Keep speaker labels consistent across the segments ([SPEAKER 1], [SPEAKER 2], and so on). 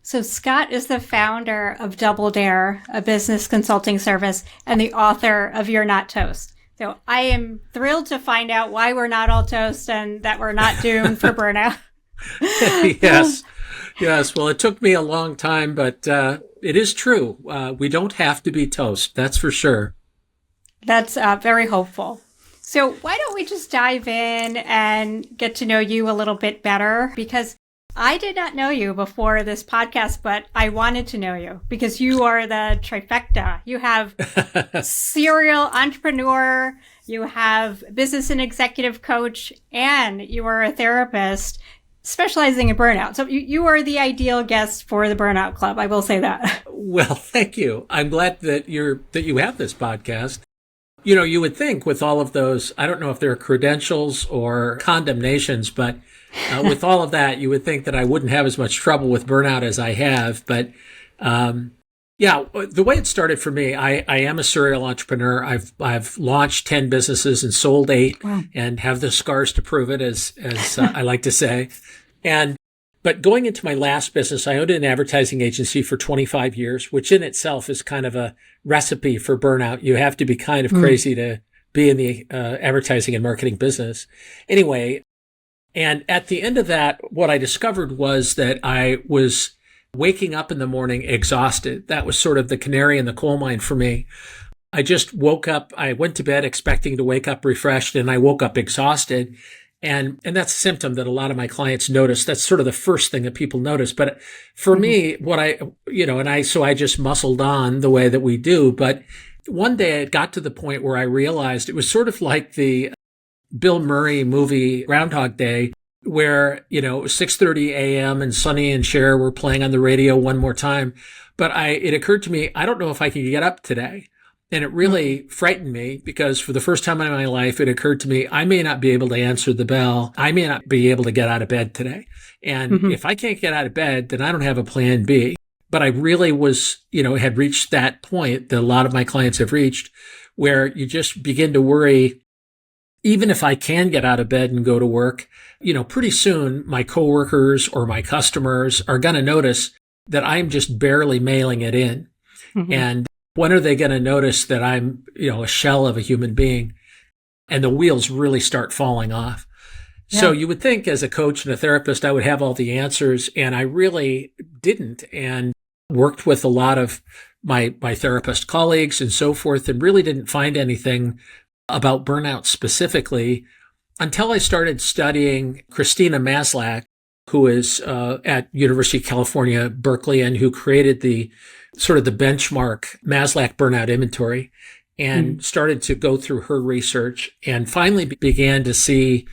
[SPEAKER 1] So Scott is the founder of Doubledare, a business consulting service, and the author of You're Not Toast. So I am thrilled to find out why we're not all toast and that we're not doomed for burnout.
[SPEAKER 2] Yes. Yes. Well, it took me a long time, but it is true. We don't have to be toast. That's for sure.
[SPEAKER 1] That's very hopeful. So why don't we just dive in and get to know you a little bit better? Because I did not know you before this podcast, but I wanted to know you because you are the trifecta. You have serial entrepreneur, you have business and executive coach, and you are a therapist specializing in burnout. So you are the ideal guest for the Burnout Club. I will say that.
[SPEAKER 2] Well, thank you. I'm glad that you have this podcast. You know, you would think with all of those, I don't know if they're credentials or condemnations, but with all of that, you would think that I wouldn't have as much trouble with burnout as I have. But yeah, the way it started for me, I am a serial entrepreneur. I've launched 10 businesses and sold 8
[SPEAKER 1] Wow.
[SPEAKER 2] and have the scars to prove it, as I like to say. But going into my last business, I owned an advertising agency for 25 years, which in itself is kind of a recipe for burnout. You have to be kind of crazy to be in the advertising and marketing business. Anyway, and at the end of that, what I discovered was that I was waking up in the morning exhausted. That was sort of the canary in the coal mine for me. I just woke up. I went to bed expecting to wake up refreshed, and I woke up exhausted. And that's a symptom that a lot of my clients notice. That's sort of the first thing that people notice. But for me, so I just muscled on the way that we do. But one day it got to the point where I realized it was sort of like the Bill Murray movie Groundhog Day, where, it was 6:30 a.m. and Sonny and Cher were playing on the radio one more time. But it occurred to me, I don't know if I can get up today. And it really frightened me because for the first time in my life, it occurred to me, I may not be able to answer the bell. I may not be able to get out of bed today. And if I can't get out of bed, then I don't have a plan B. But I really was, had reached that point that a lot of my clients have reached where you just begin to worry, even if I can get out of bed and go to work, pretty soon my coworkers or my customers are going to notice that I'm just barely mailing it in. And when are they going to notice that I'm, a shell of a human being? And the wheels really start falling off. Yeah. So you would think as a coach and a therapist, I would have all the answers. And I really didn't, and worked with a lot of my therapist colleagues and so forth, and really didn't find anything about burnout specifically until I started studying Christina Maslach, who is at University of California, Berkeley, and who created the benchmark Maslach burnout inventory, and started to go through her research and finally began to see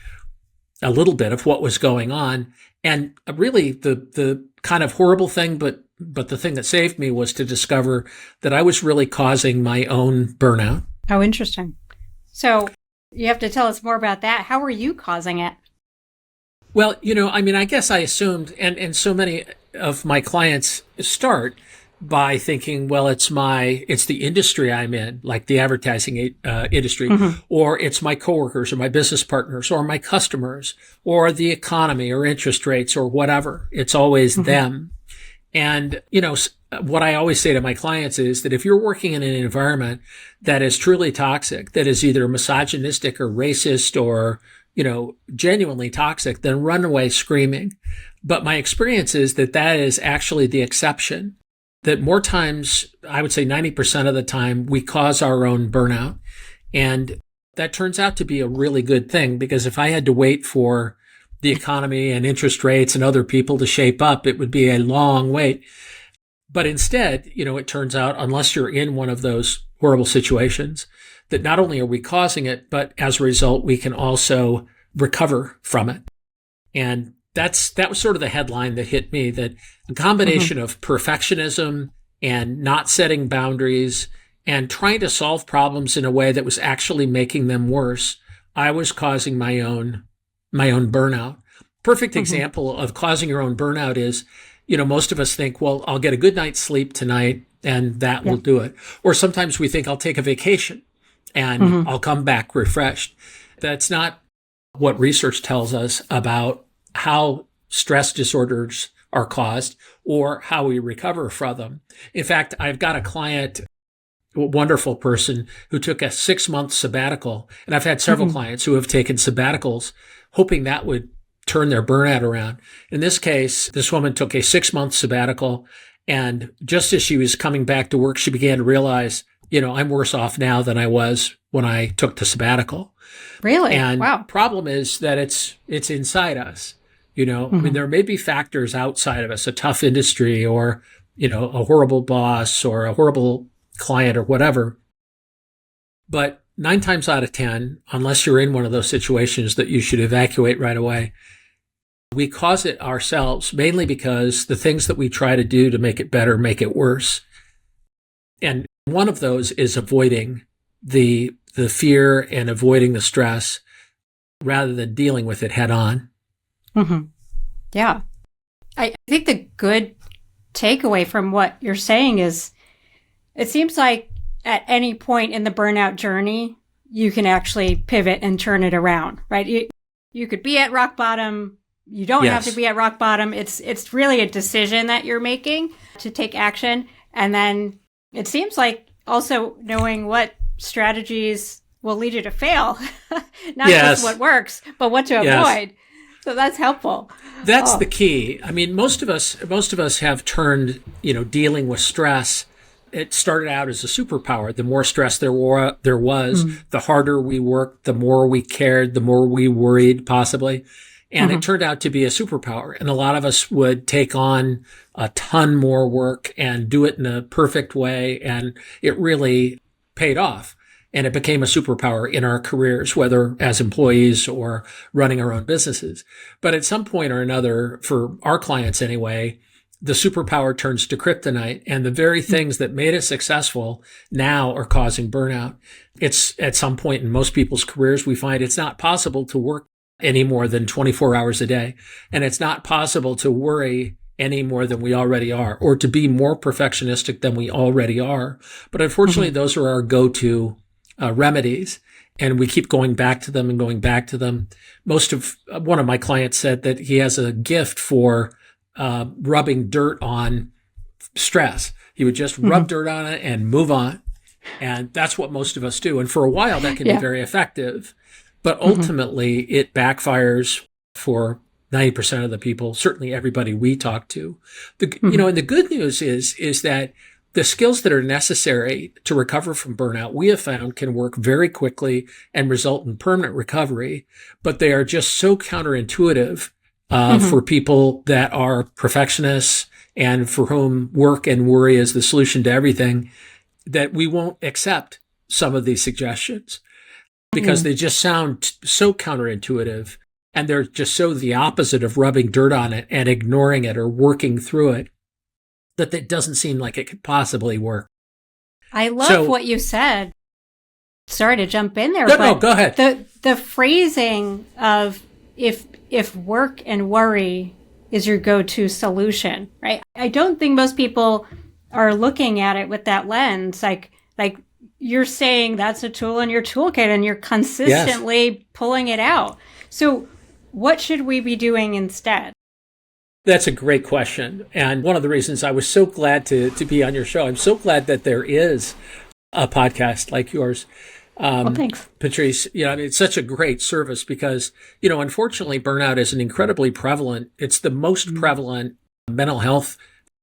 [SPEAKER 2] a little bit of what was going on. And really the kind of horrible thing, but the thing that saved me was to discover that I was really causing my own burnout.
[SPEAKER 1] How interesting. So you have to tell us more about that. How were you causing it?
[SPEAKER 2] Well, I guess I assumed, and so many of my clients start by thinking, well, it's the industry I'm in, like the advertising industry, or it's my coworkers or my business partners or my customers or the economy or interest rates or whatever. It's always them. And, what I always say to my clients is that if you're working in an environment that is truly toxic, that is either misogynistic or racist or, genuinely toxic, then run away screaming. But my experience is that is actually the exception. That more times, I would say 90% of the time, we cause our own burnout. And that turns out to be a really good thing, because if I had to wait for the economy and interest rates and other people to shape up, it would be a long wait. But instead, it turns out, unless you're in one of those horrible situations, that not only are we causing it, but as a result, we can also recover from it. And that was sort of the headline that hit me, that a combination of perfectionism and not setting boundaries and trying to solve problems in a way that was actually making them worse, I was causing my own burnout. Perfect example of causing your own burnout is, most of us think, well, I'll get a good night's sleep tonight and that will do it. Or sometimes we think I'll take a vacation and I'll come back refreshed. That's not what research tells us about how stress disorders are caused or how we recover from them. In fact, I've got a client, a wonderful person, who took a 6-month sabbatical. And I've had several clients who have taken sabbaticals hoping that would turn their burnout around. In this case, this woman took a 6-month sabbatical. And just as she was coming back to work, she began to realize, I'm worse off now than I was when I took the sabbatical.
[SPEAKER 1] Really?
[SPEAKER 2] And
[SPEAKER 1] wow.
[SPEAKER 2] Problem is that it's inside us. I mean, there may be factors outside of us, a tough industry or, a horrible boss or a horrible client or whatever. But 9 times out of 10, unless you're in one of those situations that you should evacuate right away, we cause it ourselves, mainly because the things that we try to do to make it better make it worse. And one of those is avoiding the fear and avoiding the stress rather than dealing with it head on.
[SPEAKER 1] Yeah. I think the good takeaway from what you're saying is it seems like at any point in the burnout journey, you can actually pivot and turn it around, right? You could be at rock bottom. You don't have to be at rock bottom. It's really a decision that you're making to take action. And then it seems like also knowing what strategies will lead you to fail, not just what works, but what to avoid. So that's helpful.
[SPEAKER 2] That's the key. I mean, most of us have turned, dealing with stress. It started out as a superpower. The more stress there was, the harder we worked, the more we cared, the more we worried, possibly. And it turned out to be a superpower. And a lot of us would take on a ton more work and do it in a perfect way. And it really paid off. And it became a superpower in our careers, whether as employees or running our own businesses. But at some point or another, for our clients anyway, the superpower turns to kryptonite, and the very things that made us successful now are causing burnout. It's at some point in most people's careers, we find it's not possible to work any more than 24 hours a day. And it's not possible to worry any more than we already are, or to be more perfectionistic than we already are. But unfortunately, those are our go-to remedies. And we keep going back to them and going back to them. One of my clients said that he has a gift for rubbing dirt on stress. He would just rub dirt on it and move on. And that's what most of us do. And for a while, that can be very effective. But ultimately, it backfires for 90% of the people, certainly everybody we talk to. And the good news is that the skills that are necessary to recover from burnout, we have found can work very quickly and result in permanent recovery, but they are just so counterintuitive for people that are perfectionists and for whom work and worry is the solution to everything, that we won't accept some of these suggestions because they just sound so counterintuitive, and they're just so the opposite of rubbing dirt on it and ignoring it or working through it, that it doesn't seem like it could possibly work.
[SPEAKER 1] I love what you said. Sorry to jump in there,
[SPEAKER 2] No, go ahead.
[SPEAKER 1] The phrasing of if work and worry is your go-to solution, right? I don't think most people are looking at it with that lens. Like you're saying that's a tool in your toolkit and you're consistently pulling it out. So what should we be doing instead?
[SPEAKER 2] That's a great question. And one of the reasons I was so glad to be on your show, I'm so glad that there is a podcast like yours.
[SPEAKER 1] Well, thanks,
[SPEAKER 2] Patrice. It's such a great service because, unfortunately, burnout is an incredibly prevalent, it's the most prevalent mental health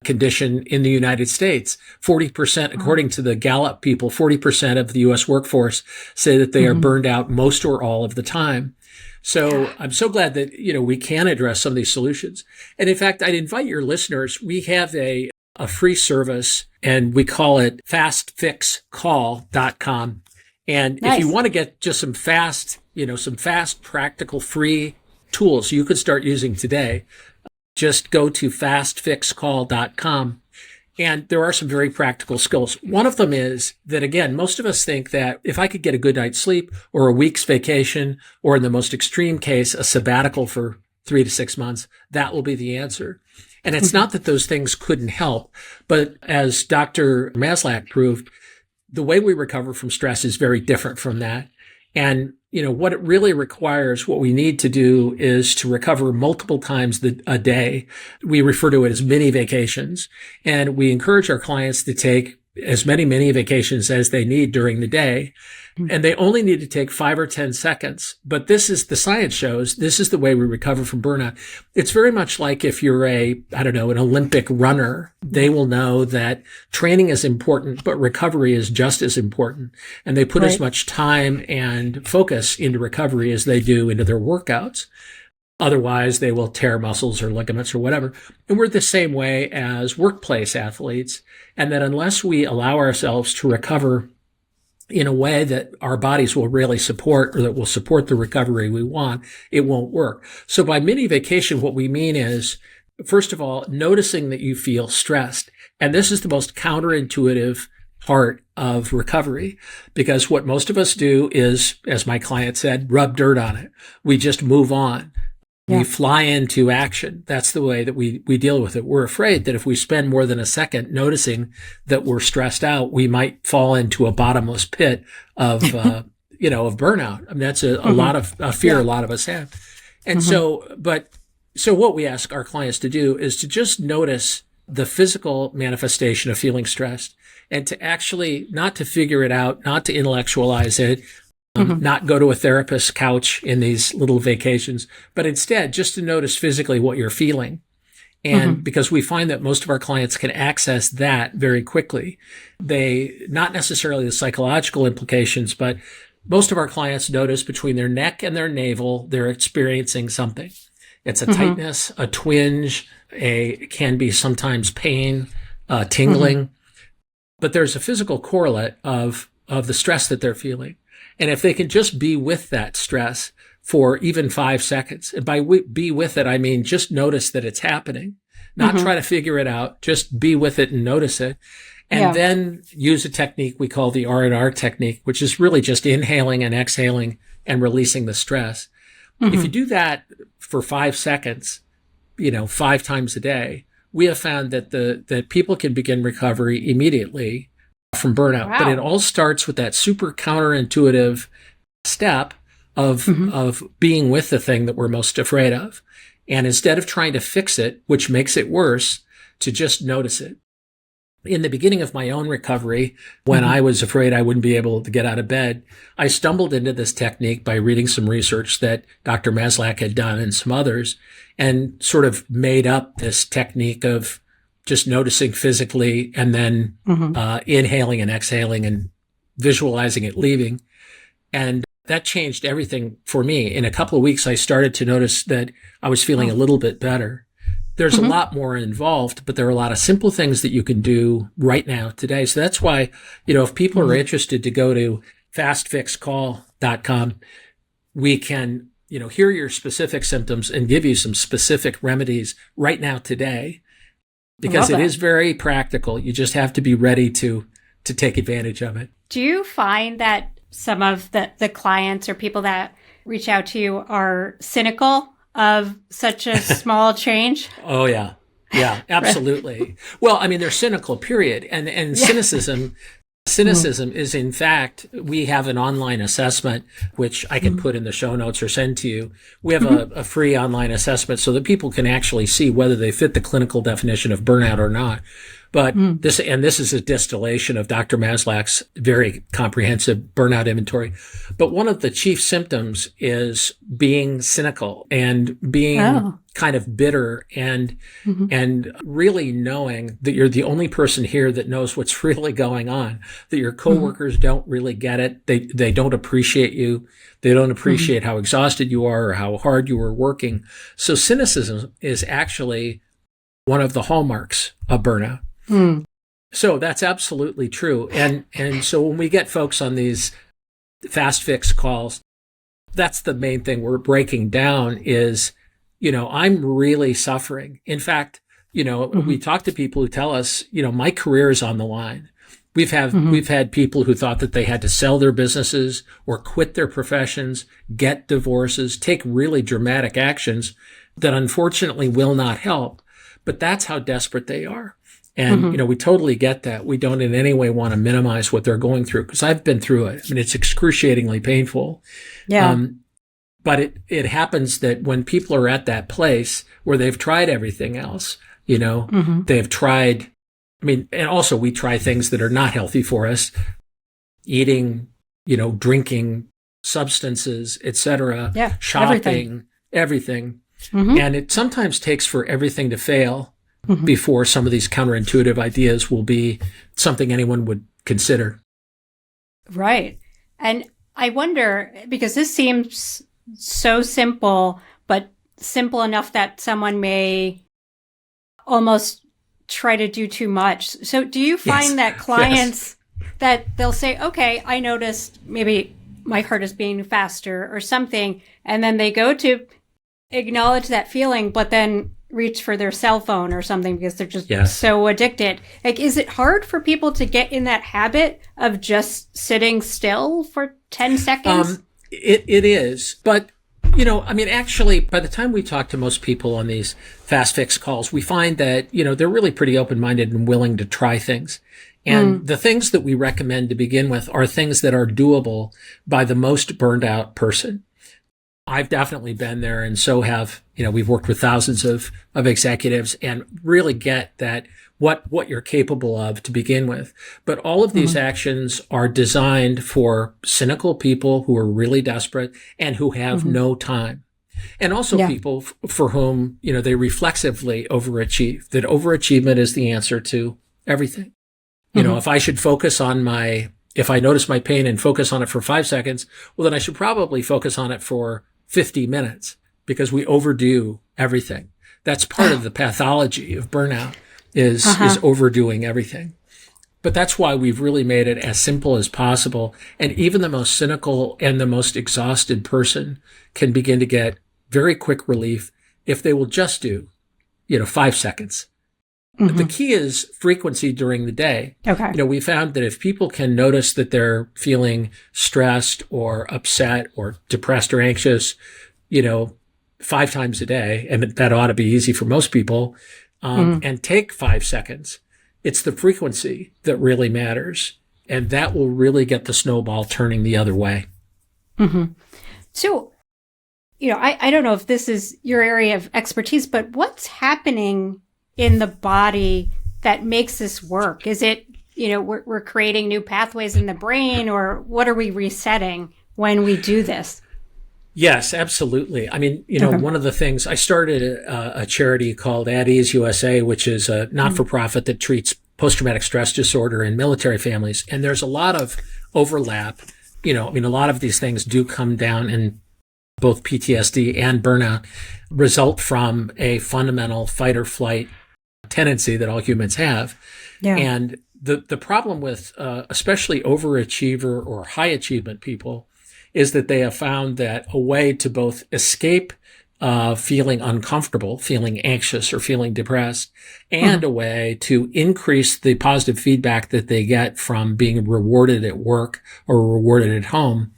[SPEAKER 2] condition in the United States. 40%, according to the Gallup people, 40% of the U.S. workforce say that they are burned out most or all of the time. So I'm so glad that, we can address some of these solutions. And in fact, I'd invite your listeners, we have a free service and we call it fastfixcall.com. And if you want to get just some fast, practical, free tools you could start using today, just go to fastfixcall.com. And there are some very practical skills. One of them is that, again, most of us think that if I could get a good night's sleep or a week's vacation, or in the most extreme case, a sabbatical for 3 to 6 months, that will be the answer. And it's not that those things couldn't help, but as Dr. Maslach proved, the way we recover from stress is very different from that. And, what it really requires, what we need to do is to recover multiple times a day. We refer to it as mini vacations. And we encourage our clients to take as many mini vacations as they need during the day. And they only need to take 5 or 10 seconds. But the science shows this is the way we recover from burnout. It's very much like if you're an Olympic runner, they will know that training is important, but recovery is just as important. And they put as much time and focus into recovery as they do into their workouts. Otherwise, they will tear muscles or ligaments or whatever. And we're the same way as workplace athletes. And that unless we allow ourselves to recover in a way that our bodies will really support, or that will support the recovery we want, it won't work. So by mini vacation, what we mean is, first of all, noticing that you feel stressed. And this is the most counterintuitive part of recovery, because what most of us do is, as my client said, rub dirt on it. We just move on. Yeah. We fly into action. That's the way that we deal with it. We're afraid that if we spend more than a second noticing that we're stressed out, we might fall into a bottomless pit of burnout. I mean, that's a lot of a fear a lot of us have. And so what we ask our clients to do is to just notice the physical manifestation of feeling stressed, and to actually not to figure it out, not to intellectualize it, not go to a therapist's couch in these little vacations, but instead just to notice physically what you're feeling. And because we find that most of our clients can access that very quickly, not necessarily the psychological implications, but most of our clients notice between their neck and their navel, they're experiencing something. It's a tightness, a twinge, can be sometimes pain, tingling, but there's a physical correlate of the stress that they're feeling. And if they can just be with that stress for even 5 seconds, and by be with it, I mean just notice that it's happening, not try to figure it out, just be with it and notice it. And then use a technique we call the R&R technique, which is really just inhaling and exhaling and releasing the stress. If you do that for 5 seconds, 5 times a day, we have found that people can begin recovery immediately from burnout. Wow. But it all starts with that super counterintuitive step of being with the thing that we're most afraid of. And instead of trying to fix it, which makes it worse, to just notice it. In the beginning of my own recovery, when I was afraid I wouldn't be able to get out of bed, I stumbled into this technique by reading some research that Dr. Maslach had done and some others, and sort of made up this technique of just noticing physically and then inhaling and exhaling and visualizing it leaving. And that changed everything for me. In a couple of weeks, I started to notice that I was feeling a little bit better. There's a lot more involved, but there are a lot of simple things that you can do right now today. So that's why, if people are interested to go to fastfixcall.com, we can, hear your specific symptoms and give you some specific remedies right now today, because it is very practical. You just have to be ready to take advantage of it.
[SPEAKER 1] Do you find that some of the clients or people that reach out to you are cynical of such a small change?
[SPEAKER 2] Oh, yeah. Yeah, absolutely. Well, I mean, they're cynical, period. And cynicism is, in fact, we have an online assessment, which I can put in the show notes or send to you. We have a free online assessment so that people can actually see whether they fit the clinical definition of burnout or not. But this is a distillation of Dr. Maslach's very comprehensive burnout inventory. But one of the chief symptoms is being cynical and being kind of bitter and really knowing that you're the only person here that knows what's really going on, that your coworkers don't really get it. They don't appreciate you. They don't appreciate how exhausted you are or how hard you are working. So cynicism is actually one of the hallmarks of burnout. So that's absolutely true. And so when we get folks on these fast fix calls, that's the main thing we're breaking down is, I'm really suffering. In fact, we talk to people who tell us, my career is on the line. We've had people who thought that they had to sell their businesses or quit their professions, get divorces, take really dramatic actions that unfortunately will not help. But that's how desperate they are. And, we totally get that. We don't in any way want to minimize what they're going through, because I've been through it. I mean, it's excruciatingly painful.
[SPEAKER 1] Yeah.
[SPEAKER 2] But it happens that when people are at that place where they've tried everything else, they've tried, and also we try things that are not healthy for us, eating, drinking, substances, etc., shopping, everything. And it sometimes takes for everything to fail before some of these counterintuitive ideas will be something anyone would consider.
[SPEAKER 1] Right. And I wonder, because this seems so simple, but simple enough that someone may almost try to do too much. So do you find that clients that they'll say, okay, I noticed maybe my heart is beating faster or something, and then they go to acknowledge that feeling, but then reach for their cell phone or something because they're just so addicted. Like, is it hard for people to get in that habit of just sitting still for 10 seconds?
[SPEAKER 2] It is. But, actually, by the time we talk to most people on these fast fix calls, we find that, they're really pretty open-minded and willing to try things. And the things that we recommend to begin with are things that are doable by the most burned out person. I've definitely been there, and so have, we've worked with thousands of executives and really get that what you're capable of to begin with. But all of these actions are designed for cynical people who are really desperate and who have no time. And also people for whom, they reflexively overachieve, that overachievement is the answer to everything. If I should focus on if I notice my pain and focus on it for 5 seconds, well, then I should probably focus on it for 50 minutes because we overdo everything. That's part of the pathology of burnout is overdoing everything. But that's why we've really made it as simple as possible. And even the most cynical and the most exhausted person can begin to get very quick relief if they will just do, 5 seconds. The key is frequency during the day.
[SPEAKER 1] Okay.
[SPEAKER 2] We found that if people can notice that they're feeling stressed or upset or depressed or anxious, 5 times a day, and that ought to be easy for most people, and take 5 seconds, it's the frequency that really matters. And that will really get the snowball turning the other way.
[SPEAKER 1] So, I don't know if this is your area of expertise, but what's happening in the body that makes this work? Is it, we're creating new pathways in the brain, or what are we resetting when we do this?
[SPEAKER 2] Yes, absolutely. One of the things, I started a charity called At Ease USA, which is a not-for-profit that treats post-traumatic stress disorder in military families. And there's a lot of overlap. A lot of these things do come down in both PTSD and burnout result from a fundamental fight or flight tendency that all humans have. Yeah. And the problem with especially overachiever or high achievement people is that they have found that a way to both escape feeling uncomfortable, feeling anxious or feeling depressed, and a way to increase the positive feedback that they get from being rewarded at work or rewarded at home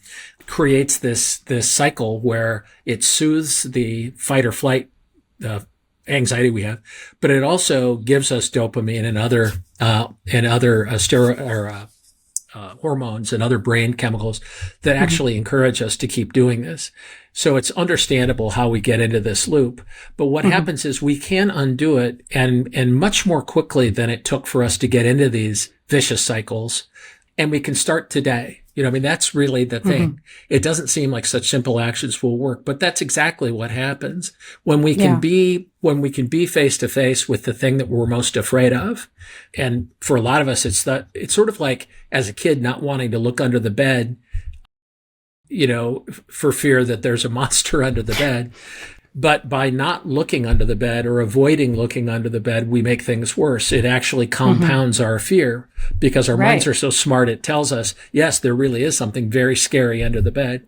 [SPEAKER 2] creates this cycle where it soothes the fight or flight anxiety we have, but it also gives us dopamine and other hormones and other brain chemicals that actually encourage us to keep doing this. So it's understandable how we get into this loop. But what happens is we can undo it and much more quickly than it took for us to get into these vicious cycles. And we can start today. That's really the thing. It doesn't seem like such simple actions will work, but that's exactly what happens when we can be face to face with the thing that we're most afraid of. And for a lot of us, it's sort of like as a kid, not wanting to look under the bed, for fear that there's a monster under the bed. But by not looking under the bed or avoiding looking under the bed, we make things worse. It actually compounds our fear because our minds are so smart. It tells us, yes, there really is something very scary under the bed.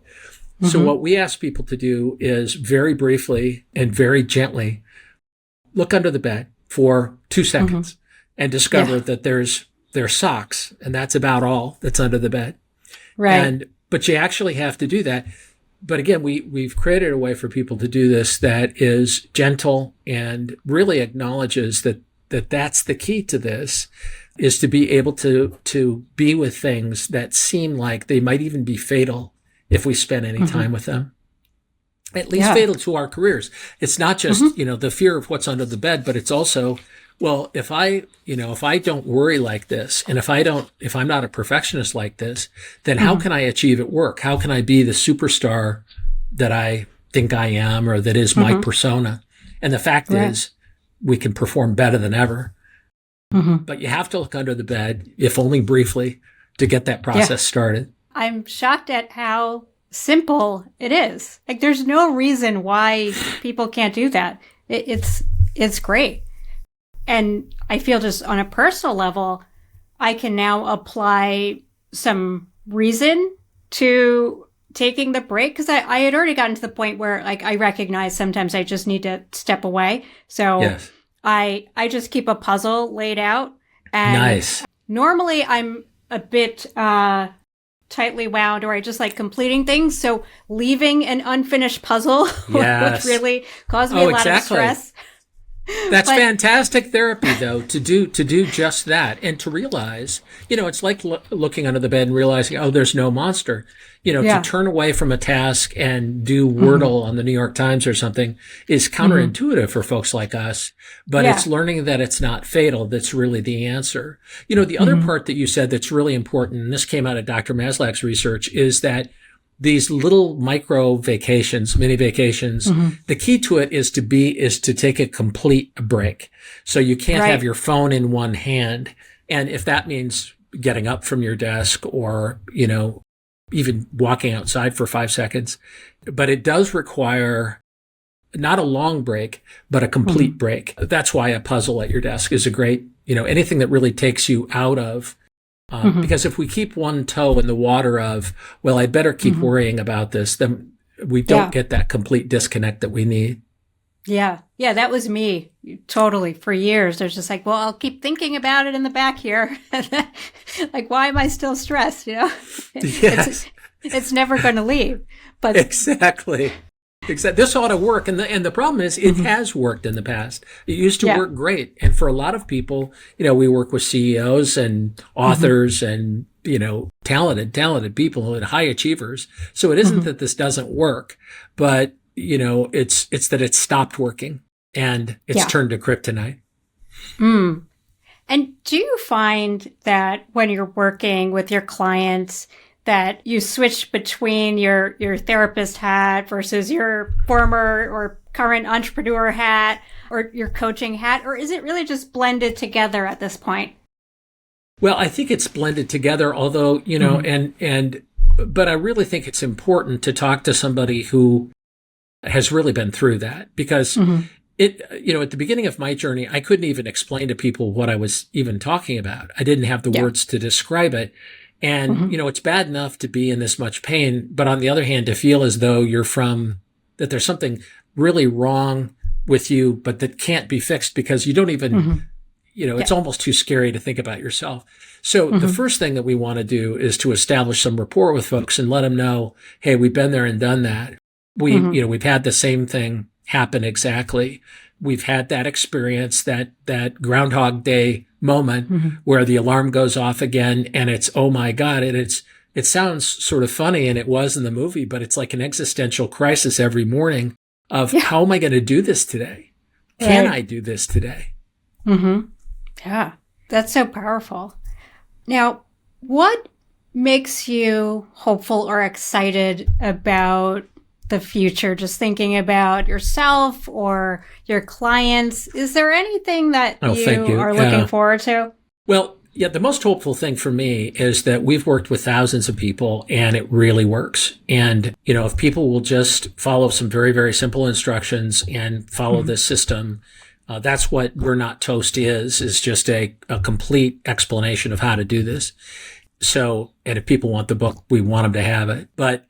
[SPEAKER 2] So what we ask people to do is very briefly and very gently look under the bed for 2 seconds and discover that there's socks, and that's about all that's under the bed.
[SPEAKER 1] Right.
[SPEAKER 2] But you actually have to do that. But again, we've created a way for people to do this that is gentle and really acknowledges that that's the key to this, is to be able to be with things that seem like they might even be fatal if we spend any time with them. At least fatal to our careers. It's not just, the fear of what's under the bed, but it's also, well, if I don't worry like this, and if I'm not a perfectionist like this, then how can I achieve at work? How can I be the superstar that I think I am, or that is my persona? And the fact is, we can perform better than ever. But you have to look under the bed, if only briefly, to get that process started.
[SPEAKER 1] I'm shocked at how simple it is. Like, there's no reason why people can't do that. It's great. And I feel just on a personal level, I can now apply some reason to taking the break, because I had already gotten to the point where, like, I recognize sometimes I just need to step away. So I just keep a puzzle laid out. And normally I'm a bit tightly wound, or I just like completing things. So leaving an unfinished puzzle would really cause me a lot of stress.
[SPEAKER 2] That's fantastic therapy, though, to do just that, and to realize, it's like looking under the bed and realizing, oh, there's no monster. To turn away from a task and do Wordle on the New York Times or something is counterintuitive for folks like us, but it's learning that it's not fatal that's really the answer. The other part that you said that's really important, and this came out of Dr. Maslach's research, is that these little micro vacations, mini vacations, the key to it is to take a complete break. So you can't have your phone in one hand. And if that means getting up from your desk, or, even walking outside for 5 seconds, but it does require not a long break, but a complete break. That's why a puzzle at your desk is a great, anything that really takes you out of, because if we keep one toe in the water of, well, I better keep worrying about this, then we don't get that complete disconnect that we need.
[SPEAKER 1] Yeah. Yeah. That was me totally for years. There's just like, well, I'll keep thinking about it in the back here. Like, why am I still stressed? It's never going to leave. But
[SPEAKER 2] exactly. This ought to work. And the problem is it has worked in the past. It used to work great. And for a lot of people, we work with CEOs and authors and, talented people and high achievers. So it isn't that this doesn't work, but it's that it's stopped working and it's turned to kryptonite.
[SPEAKER 1] And do you find that when you're working with your clients that you switch between your therapist hat versus your former or current entrepreneur hat or your coaching hat, or is it really just blended together at this point?
[SPEAKER 2] Well, I think it's blended together, although, but I really think it's important to talk to somebody who has really been through that, because at the beginning of my journey, I couldn't even explain to people what I was even talking about. I didn't have the words to describe it. And, it's bad enough to be in this much pain, but on the other hand, to feel as though that there's something really wrong with you, but that can't be fixed because you don't even, it's almost too scary to think about yourself. So the first thing that we want to do is to establish some rapport with folks and let them know, hey, we've been there and done that. We've had the same thing happen exactly. We've had that experience, that Groundhog Day moment where the alarm goes off again and it's, oh my God. And it sounds sort of funny, and it was in the movie, but it's like an existential crisis every morning of how am I going to do this today? Can I do this today?
[SPEAKER 1] Yeah, that's so powerful. Now, what makes you hopeful or excited about the future? Just thinking about yourself or your clients. Is there anything that you are looking forward to?
[SPEAKER 2] Well, the most hopeful thing for me is that we've worked with thousands of people and it really works. And, if people will just follow some very, very simple instructions and follow this system, that's what We're Not Toast is just a complete explanation of how to do this. So, and if people want the book, we want them to have it. But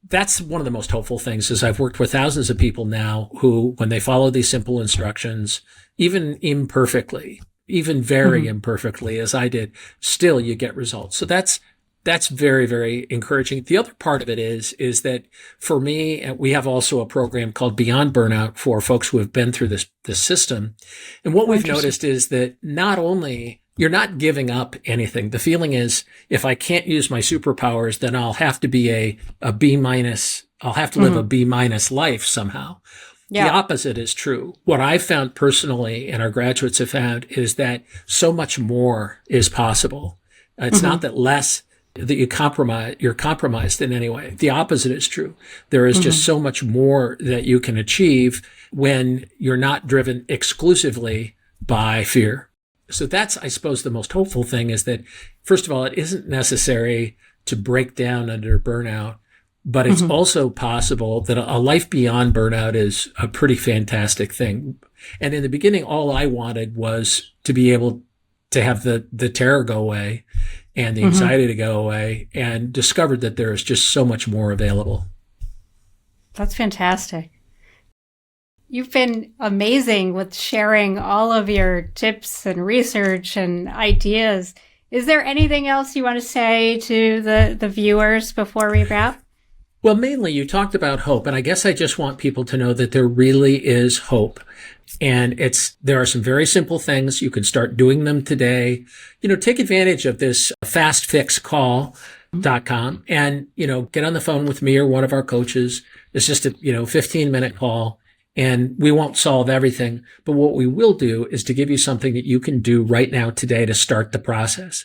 [SPEAKER 2] that's one of the most hopeful things is I've worked with thousands of people now who, when they follow these simple instructions, even imperfectly, even very imperfectly as I did, still you get results. So that's that's very, very encouraging. The other part of it is that for me, we have also a program called Beyond Burnout for folks who have been through this system. And what we've noticed is that not only you're not giving up anything. The feeling is if I can't use my superpowers, then I'll have to be a B minus. I'll have to live a B minus life somehow. Yeah. The opposite is true. What I've found personally and our graduates have found is that so much more is possible. It's not that you're compromised in any way. The opposite is true. There is just so much more that you can achieve when you're not driven exclusively by fear. So that's, I suppose, the most hopeful thing is that, first of all, it isn't necessary to break down under burnout, but it's also possible that a life beyond burnout is a pretty fantastic thing. And in the beginning, all I wanted was to be able to have the terror go away and the anxiety to go away, and discovered that there is just so much more available.
[SPEAKER 1] That's fantastic. You've been amazing with sharing all of your tips and research and ideas. Is there anything else you want to say to the viewers before we wrap?
[SPEAKER 2] Well, mainly you talked about hope, and I guess I just want people to know that there really is hope. And there are some very simple things. You can start doing them today. Take advantage of this fastfixcall.com and, get on the phone with me or one of our coaches. It's just a, 15-minute call, and we won't solve everything. But what we will do is to give you something that you can do right now today to start the process.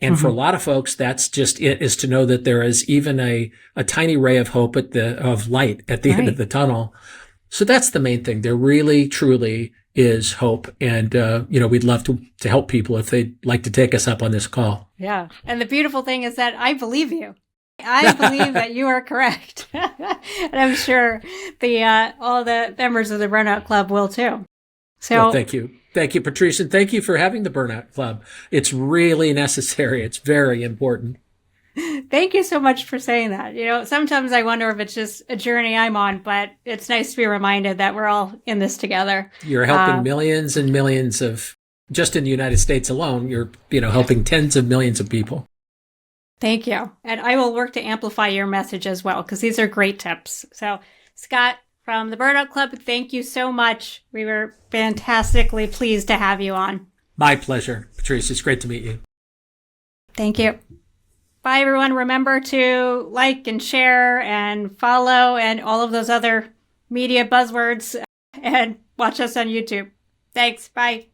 [SPEAKER 2] And for a lot of folks, that's just it, is to know that there is even a tiny ray of hope of light at the end of the tunnel. So that's the main thing. There really, truly is hope. And, we'd love to help people if they'd like to take us up on this call.
[SPEAKER 1] Yeah. And the beautiful thing is that I believe you. I believe that you are correct. And I'm sure all the members of the Burnout Club will too. So
[SPEAKER 2] well, thank you. Thank you, Patrice. And thank you for having the Burnout Club. It's really necessary. It's very important.
[SPEAKER 1] Thank you so much for saying that. Sometimes I wonder if it's just a journey I'm on, but it's nice to be reminded that we're all in this together.
[SPEAKER 2] You're helping millions and millions just in the United States alone, you're, helping tens of millions of people.
[SPEAKER 1] Thank you. And I will work to amplify your message as well, because these are great tips. So, Scott from the Burnout Club, thank you so much. We were fantastically pleased to have you on.
[SPEAKER 2] My pleasure, Patrice. It's great to meet you.
[SPEAKER 1] Thank you. Bye, everyone. Remember to like and share and follow and all of those other media buzzwords, and watch us on YouTube. Thanks. Bye.